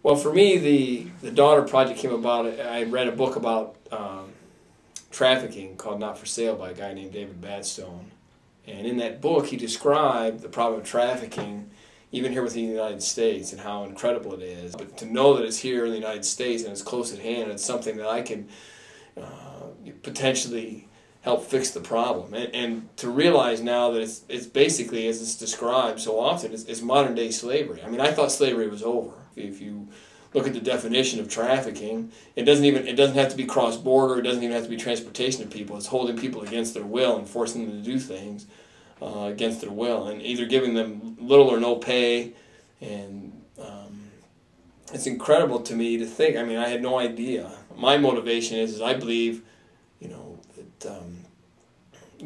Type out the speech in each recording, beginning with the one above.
Well, for me, the Daughter Project came about. I read a book about trafficking called Not for Sale by a guy named David Badstone. And in that book, he described the problem of trafficking, even here within the United States, and how incredible it is. But to know that it's here in the United States and it's close at hand, it's something that I can potentially help fix the problem. And to realize now that it's basically, as it's described so often, it's modern day slavery. I mean, I thought slavery was over. If you look at the definition of trafficking, it doesn't have to be cross-border, it doesn't even have to be transportation of people. It's holding people against their will and forcing them to do things against their will, and either giving them little or no pay. And it's incredible to me to think. I mean, I had no idea. My motivation is I believe, that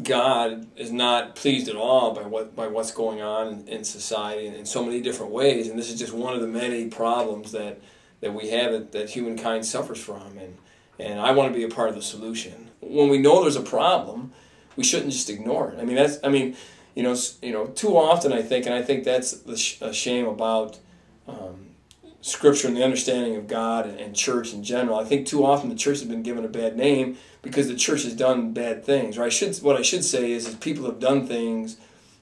God is not pleased at all by what's going on in society in so many different ways, and this is just one of the many problems that we have that humankind suffers from, and I want to be a part of the solution. When we know there's a problem, we shouldn't just ignore it. Too often I think that's a shame about Scripture and the understanding of God and church in general. I think too often the church has been given a bad name because the church has done bad things. Or what I should say is people have done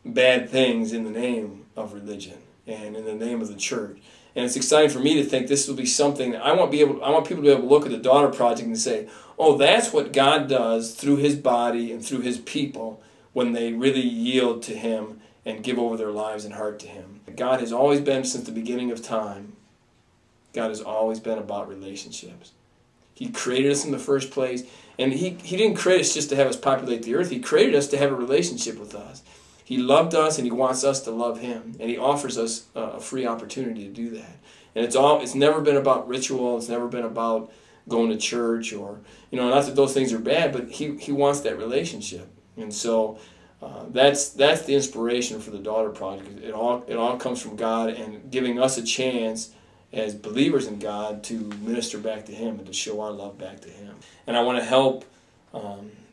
bad things in the name of religion and in the name of the church. And it's exciting for me to think this will be something that I want people to be able to look at the Daughter Project and say, oh, that's what God does through His body and through His people when they really yield to Him and give over their lives and heart to Him. God has always been, since the beginning of time, God has always been about relationships. He created us in the first place, and He didn't create us just to have us populate the earth. He created us to have a relationship with us. He loved us, and He wants us to love Him, and He offers us a free opportunity to do that. And it's never been about ritual. It's never been about going to church, or not that those things are bad, but He wants that relationship. And so that's the inspiration for the Daughter Project. It all comes from God and giving us a chance as believers in God to minister back to Him and to show our love back to Him. And I want to help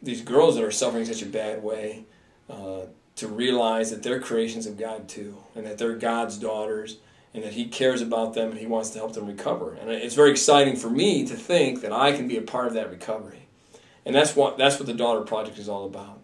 these girls that are suffering such a bad way to realize that they're creations of God too, and that they're God's daughters, and that He cares about them and He wants to help them recover. And it's very exciting for me to think that I can be a part of that recovery. And that's what the Daughter Project is all about.